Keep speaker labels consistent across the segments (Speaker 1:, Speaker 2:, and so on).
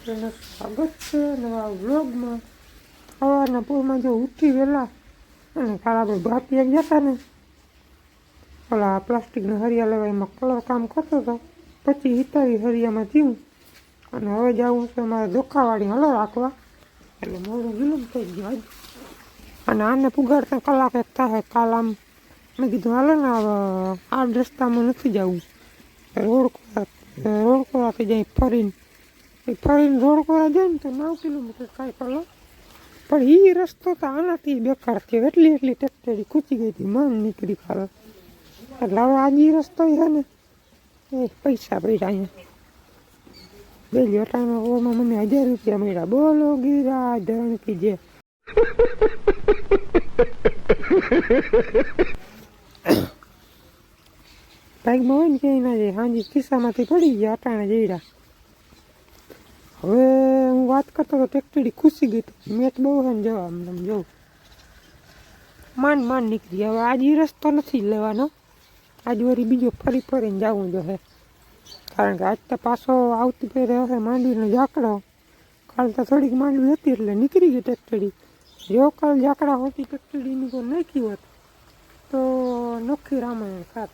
Speaker 1: બધાને સ્વાગત છે નવા વ્લોગમાં. સવારના પૂરમાં જો ઉઠી વહેલા અને કાલ આપણે બાપીએ ગયા હતા ને ઓલા પ્લાસ્ટિકના હરિયા લેવા એમાં કલર કામ કરતો હતો. પછી હિતાવી હરિયામાં થયું અને હવે જવું છે મારે ધોખાવાળી હલો રાખવા એટલે મોડું વિલંબ થઈ ગયો આજ. અને આને પુગાડતા કલાક એક થાય. કાલ આમ મેં કીધું હાલો ને હવે આ રસ્તામાં નથી જવું, રોડકોરાથી જાય ફરીને રોડકોરા જાય ને તો 9 કિલોમીટર થાય કલો. પણ એ રસ્તો તો આનાથી બેકાર થયો. એટલી ટેક્ટરી ખૂચી ગઈ હતી, મન નીકળી ખાવે. એટલે હવે આજે રસ્તો છે ને એ પૈસા પડ્યા અહીંયા બેલી અટાણા ઓમાં મને 1000 રૂપિયા મળ્યા. બોલો ગિરા ધરણ કીજે. બાઇકમાં હોય ને ક્યાંય ના જાય, હાજી ખિસ્સામાંથી પડી ગયા અટાણા જઈડા. હવે હું વાત કરતો તો ટેક્ટરી ખુશી ગઈ હતી. મેચ બહુ છે ને જવા આમ જોઉં માંડ નીકળી. હવે આજે રસ્તો નથી લેવાનો, આજ વળી બીજો ફરીને જવું જોઈએ. કારણ કે આજ તો પાછો આવતી ફેરે હશે માંડવીનો ઝાકડો. કાલ તો થોડીક માંડવી હતી એટલે નીકળી ગઈ ટેક્ટરી. જો કાલ ઝાકડા હોતી ટેક્ટરીની કોઈ નાખી હોત તો નોખી રામાયણ ખાત.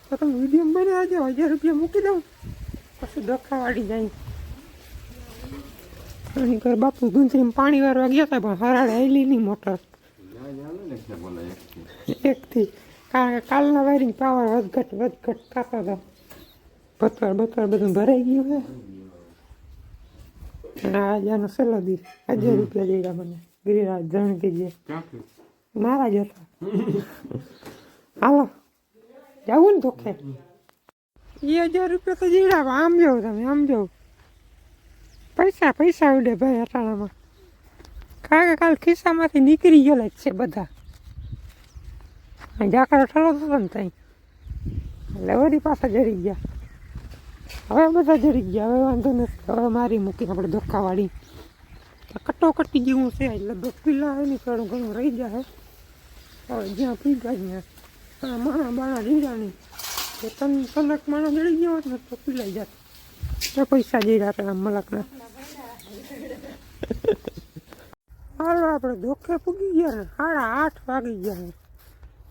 Speaker 1: તો તમે વિડીયો બનાવી જાઓ, 1000 રૂપિયા મૂકી દઉં પછી ડોખાવાડી જાય. અહીં કર બાપુ ગુંજરીમાં પાણી વારવા ગયા હતા પણ હરાડે આવેલી નહીં મોટર એકથી. કારણ કે કાલના વાયરિંગ પાવર વધઘટ થતો હતો. બતર બધું ભરાઈ ગયું છે. અને આજનો છેલ્લો દી 1000 રૂપિયા જઈ રહ્યા મને ગિરિરાજ જણ કીજે મારા જ હતા. હાલો જવું ને ધોખે એ 1000 રૂપિયા તો જીવડા. આમ જાવ તમે, આમ જાવ પૈસા ઉડે ભાઈ અટાણામાં. કારણ કે કાલ ખિસ્સામાંથી નીકળી ગયેલા જ છે બધા. ઝાકડો ઠરો થતો ને ત્યાં એટલે વળી પાછા જરી ગયા. હવે બધા જરી ગયા, હવે વાંધો નથી. હવે મારી મૂકી આપણે ધોખાવાળી કટોકટી જેવું છે. લગભગ પીલા હોય ને થોડું ઘણું રહી જાય. હવે જ્યાં પીગા ત્યાં માણા બાણા જીરા નહીં. જો તનક માણા જડી ગયો હોત ને તો પીલાઈ જાત. તો પૈસા જઈ રહ્યા મલકના. હાલો આપણે ધોખે પૂગી ગયા ને 8:30 વાગી ગયા.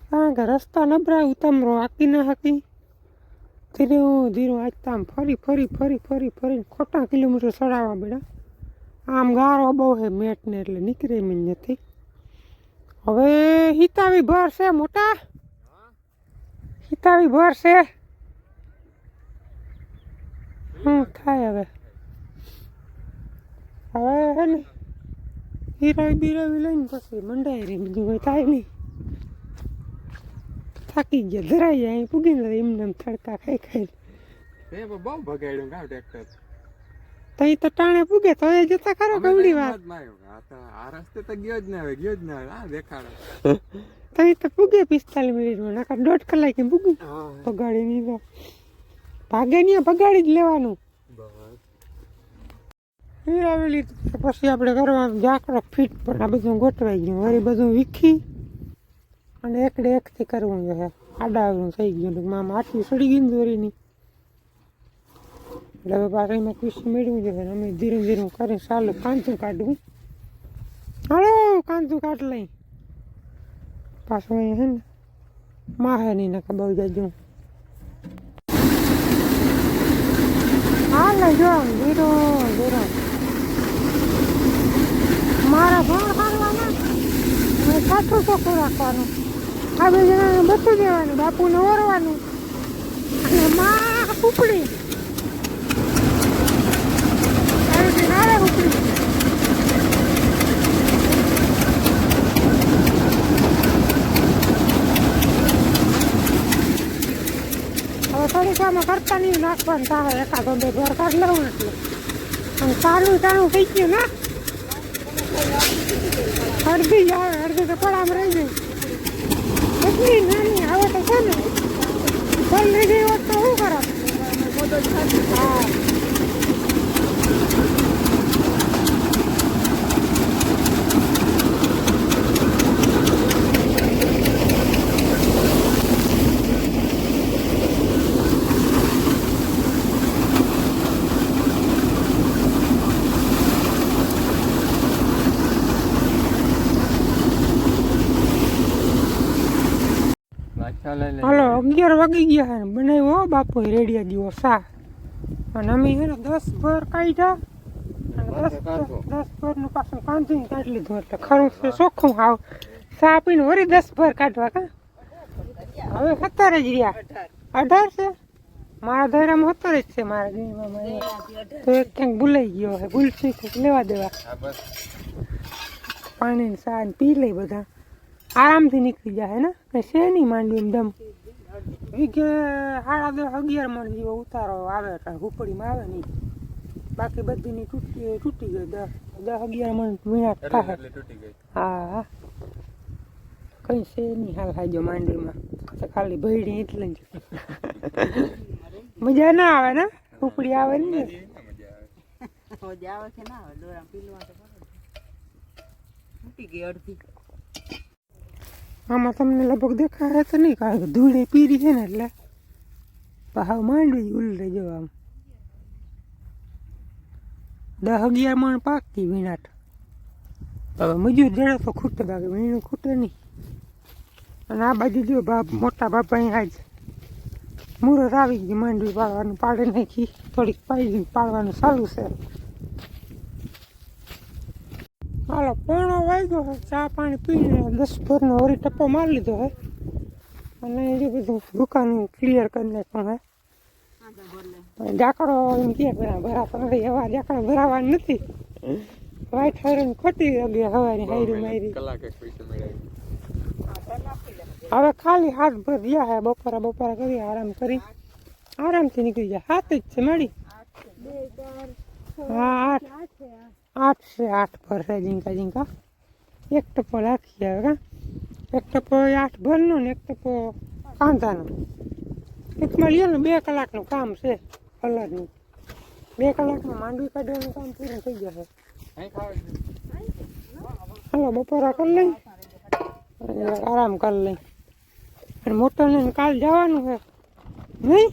Speaker 1: કારણ કે રસ્તા નબળા ઉતામરો હાકી ના હાકી. ધીરે આજ તો આમ ફરીને ખોટા કિલોમીટર ચડાવવા બેડા. આમ ગારો બહુ છે મેટને એટલે નીકળે એમ નથી. હવે હિતાવી ભર છે મોટા, હિતાવી ભર છે. થાય હવે હે ને હીરાવી બીરાવી લઈને પછી મંડાઈ રહી, બીજું કંઈ થાય નહીં. થાકી ગયા, ધરાઈ જાય. અહીં પૂગી નથી એમને થડકા ખાઈ
Speaker 2: બહુ ભગાડ્યું કામ ટ્રેક્ટર.
Speaker 1: તઈ તો ટાણે પૂગે તો એ જતા ખરો ગવડી વાત.
Speaker 2: આ રસ્તે તો ગયો જ ના આવે આ દેખાડો.
Speaker 1: તઈ તો પૂગે 45 મિનિટમાં, નાકા 1.5 કલાકે પૂગી. ભગાડી નહીં ભાગે નહીં, ભગાડી જ લેવાનું. હીરાવેલી પછી આપણે કરવા ઝાકડો ફીટ પણ આ બધું ગોઠવાઈ ગયું. વળી બધું વીખી અને એકથી કરવું જોઈએ. આડાવડું થઈ ગયું ટૂંકમાં. આટલી સડી ગઈ ને દોરીની એટલે હવે પાછળ એમાં ખુશી મેળવું જોઈએ. અમે ધીરે કરીને ચાલુ કાંતું કાઢવું. હાલો કાંતું કાઢ લઈ પાછું અહીંયા હે ને માહે નહીં નાખા બહુ જાજુ. હાલે જો ધીરો મારા ભણ હાલવાના મેં સાચું ચોખ્ખું રાખવાનું. આ બે જણાને બધું દેવાનું, બાપુને ઓરવાનું અને માં ઉપડી નારે ઉપડી. હવે થોડીક આમાં કરતા નહીં નાખવાનું તારે એકાદો 2 ઘર કાઢ લેવું એટલે. અને સારું થઈ ગયું ને અડધી જ આવે, અડધી તો પડામ રહી જાય. એટલી નાની આવે તો છે ને ફળ લઈ ગઈ હોત તો શું કરો. હા હાલો 11 વાગી ગયા હે ને બનાવ્યો બાપુ રેડિયા દીવો સા અને અમે હે ને 10 ભર કાઢ્યા અને 10 ભરનું પાછું કાંધીને કાઢી લીધું એટલે ખરું છે ચોખ્ખું હાવ સા પીને વળી 10 ભર કાઢવા કા હવે 17 જ રહ્યા 18 છે મારા ધૈર્યમાં 17 જ છે મારા ગીરમાં તો એક ક્યાંક ભૂલાઈ ગયો હે ભૂલથી કંઈક લેવા દેવા પાણી ને સા ને પી લઈ બધા આરામથી નીકળી જાય ને કઈ છે નહીં માંડવી એકદમ વીઘે 10:30-11 મણ જેવો ઉતારો આવે એટલે હુપડીમાં આવે નહીં બાકી બધીની તૂટી ગઈ 10-11 મણ વીણા થાય હા કઈ છે નહીં હાલ હાજો માંડવીમાં તો ખાલી ભયડી એટલે જ મજા ના આવે ને હુપડી આવે ને આમાં તમને લગભગ દેખાય તો નહીં કારણ કે ધૂળે પીરી છે ને એટલે ભાવ માંડવી ઉલરે જવા આમ 10-11 મણ પાકતી વીણાટ હવે મજૂર જડે તો ખૂટે બાકી વીણું ખૂટે નહીં અને આ બાજુ જો બાપ મોટા બાપા અહીંયા જ મુહૂર્ત આવી ગઈ માંડવી પાડવાનું પાડી નાખી થોડીક પાડી પાડવાનું ચાલુ છે હાલો 1:30 વાગ્યો છે ચા પાણી પીને 10 ભરનો વળી ટપ્પો મારી લીધો હે અને એ બધું દુકાન ક્લિયર કરી નાખ્યું હે ઝાકડો એમ કે ભરાતો નથી હવા ઝાકડો ભરાવાનું નથી વાઈટ હાઈરન ખોટી ગઈ હવાની હાયરી મારી હવે ખાલી હાથ ભર ગયા હે બપોરા કરી આરામથી નીકળી જાય 7 જ છે મળી હા 8 છે 8 ભર છે ઝીંકા એક ટપો રાખી આવે કા એક ટપો 8 ભરનો ને એક ટપો કાંધાનો એકમાં લ્યો ને 2 કલાકનું કામ છે કલરનું 2 કલાકમાં માંડવી કાઢવાનું કામ પૂરું થઈ જશે હાલો બપોરા કરી લઈ આરામ કરી લઈ અને મોટર લઈને કાલ જવાનું છે નહીં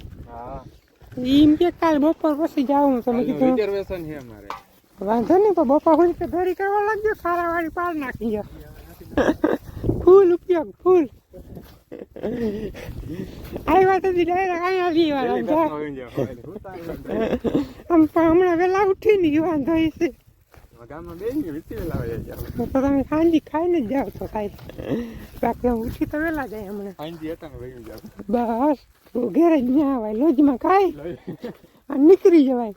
Speaker 1: એમ કે કાલ બપોર પછી જવાનું તમે કીધું વાંધો નહીં પણ બપોર સુધી તો ભેરી કરવા લાગજો સારા વાળી પાર નાખી ગયો ફૂલ ઉપયોગ ફૂલ આવ્યા તો ડાયરેક્ટ અહીંયા દીવાના આમ પણ હમણાં વહેલા ઉઠી નહીં વાંધો છે તો તમે સાંજી ખાઈને જ જાઓ છો સાહેબ બાકી ઉઠી તો વહેલા જાય હમણાં બસ ઘેર જ ના આવાય લોજમાં ખાઈ અને નીકળી જવાય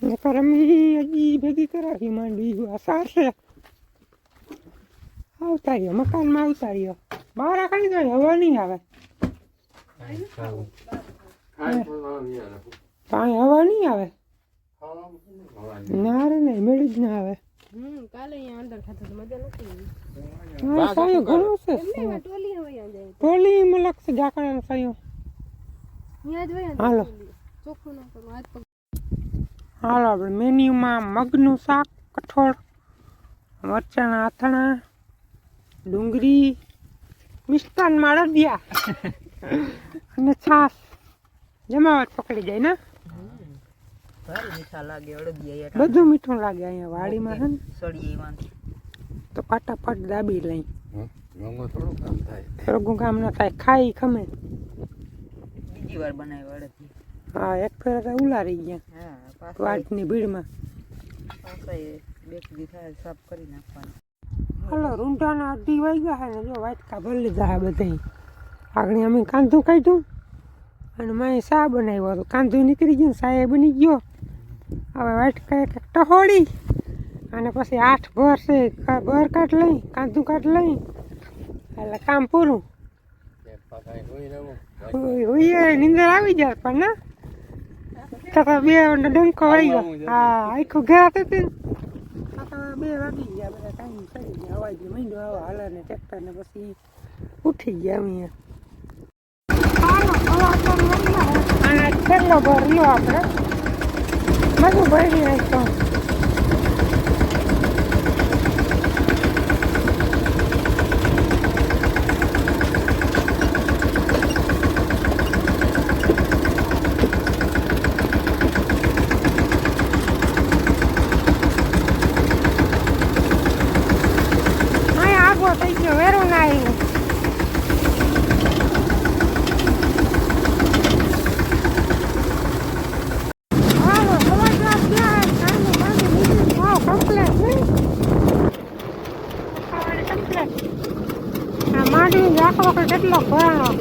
Speaker 1: નકર અમે હજી ભેગી કરાવી માંડવી સારશે આવતા રહ્યો મકાનમાં આવતા રહ્યો બહાર ખાઈ જાય હવા નહીં આવે પાણી હવા નહીં આવે ના રે નહીં મેળી જ ના આવે સાયો ઘણો છે ટોલીમાં લખશે ઝાકડાનો સાયો હાલો હાલો આપણે મેન્યુમાં મગનું શાક કઠોળ મરચાના આથણા ડુંગળી મિષ્ટાનમાં અડદિયા અને છાશ જમાવટ પકડી જાય ને બધું મીઠું લાગે અહીંયા વાડીમાં છે ને તો ફટાફટ દાબી લઈ રોગું કામ ન થાય ખાઈ ખમે બીજી વાર બનાવી હા એક ફેર તો ઉલારી ગયા વાટની ભીડમાં હાલો રૂંઢાના 2:30 વાગ્યા છે ને જો વાટકા ભરી લીધા છે બધા આગળ અમે કાંધું કાઢ્યું અને મેં શા બનાવ્યો હતો કાંધું નીકળી ગયું સાય બની ગયો હવે વાટકા એક ટહોળી અને પછી 8 ભર છે ભર કાઢ લઈ કાંધું કાઢ લઈ એટલે કામ પૂરું નીંદર આવી જાય પણ ના તો 2 ડંકો વાઈ ગયો હા આખું ઘેરાતી હતી ને 2 વાગી ગયા બધા ટાઈમ ચડી ગયા અવાજ માંડ્યો આવા હાલર ને ટ્રેક્ટર ને પછી ઉઠી ગયા અમે અને છેલ્લો ભર લો આપણે બધું ભરી નાખ્યો થઈ ગયો વેરો ના આવ્યું હા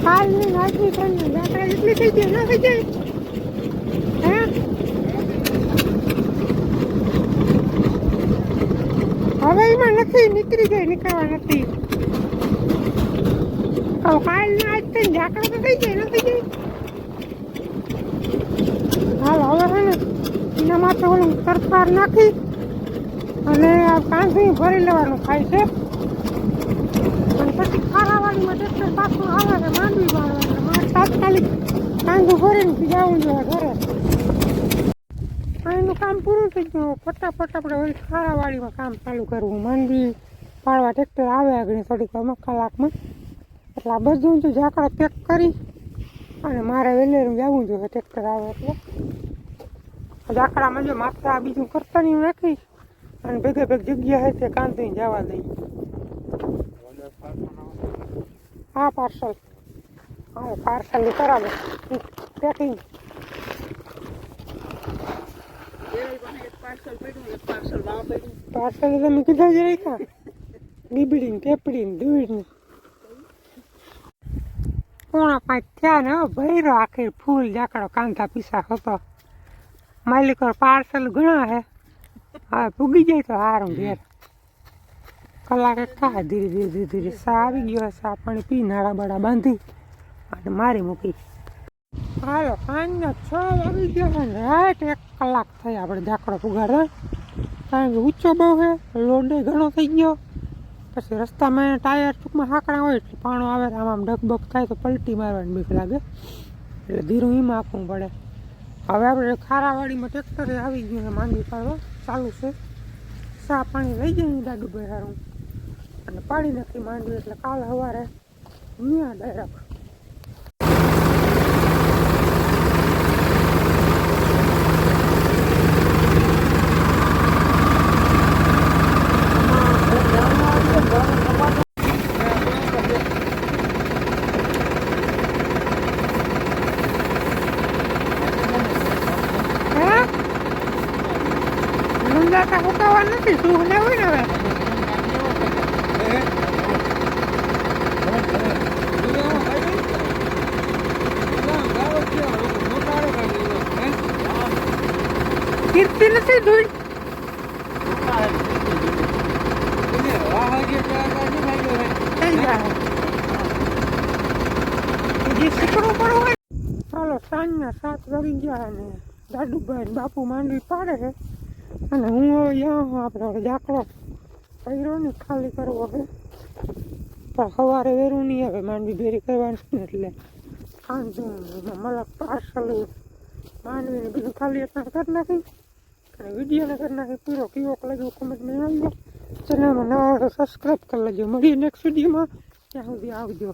Speaker 1: કાલની આજની કરીને જાત્રા એટલી થઈ ગઈ ના થઈ જાય હે હવે એમાં નથી નીકળી જાય નીકળવા નથી કાલની આજ થઈને જાત્રા તો થઈ જાય ના થઈ જાય હાલ હવે હે ને એના માટે ઓલું સરકાર નાખી અને આ કાંધી ભરી લેવાનું થાય છે અને પછી ખારાવાડીમાં ટ્રેક્ટર પાછું આવે ને માંડવી વાળવાનું મારે તાત્કાલિક કાંધું ભરીને જવું જોઈએ ઘરે અહીંનું કામ પૂરું થઈ ગયું ફટાફટ આપણે વળી ખારાવાડીમાં કામ ચાલુ કરવું માંડવી પાડવા ટ્રેક્ટર આવે આગળ થોડીક કલાકમાં એટલે આ બધું તો ઝાકડા પેક કરી અને મારે વેલેરું જવું જોઈએ ટ્રેક્ટર આવે એટલે ઝાકડામાં જો માથે આ બીજું કરતા નહીં નાખી અને ભેગે ભેગ જગ્યા છે તે કાંધીને જવા દઈ હા પાર્સલ હા પાર્સલ કરાવે પેકિંગ પાર્સલ તમે કીધા જ રાખ્યા બીબડીને ટેપડીને દૂધને 4:05 થયા ને ભૈરો આખી ફૂલ ઝાકડો કાંધા પીસા હતો માલિકો પાર્સલ ઘણા હે હવે પૂગી જાય તો સારું ઘેર કલાક એક થાય ધીરે ધીરે ધીરે ધીરે સા આવી ગયો સા પાણી પી નાળા બાળા બાંધી અને મારી મૂકી હાલો સાંજના 6 વાગી ગયા ને રાત 1 કલાક થઈ આપણે ઝાકડો પુગાડે કારણ કે ઊંચો બહુ છે લોડે ઘણો થઈ ગયો પછી રસ્તામાં ટાયર ટૂંકમાં હાંકડા હોય એટલે પાણો આવે આમ આમ ડગબગ થાય તો પલટી મારવાની બીક લાગે એટલે ધીરું એમાં આપવું પડે હવે આપણે ખારાવાડીમાં ટ્રેક્ટરે આવી ગયું માંડવી પાડવા ચાલુ છે સા પાણી લઈ જાય દાદુભાઈ હારું અને પાડી નાખી માંડવી એટલે કાલ સવારે ત્યાં ડાયરેક્ટ હુકાવા નથી શું લેવું ને હવે કીર્તિ નથી ધૂળ શીખડું પડવું હોય ચાલો સાંજના 7 વાગી ગયા ને દાદુભાઈ બાપુ માંડવી પાડે છે અને હું આપણે ઝાકડો કર્યો ને ખાલી કરવો હવે પણ સવારે વેરું નહીં આવે માંડવી ભેરી કરવાની ને એટલે કાંધું મતલબ પાર્સલ માંડવીને બધું ખાલી એટલા કરી નાખી અને વિડીયોને કરી નાખી પૂરો કેવો લાગ્યો કોમેન્ટમાં આવજો ચેનલમાં નવા સબસ્ક્રાઈબ કરી લેજો મળીએ નેક્સ્ટ વિડીયોમાં ત્યાં સુધી આવજો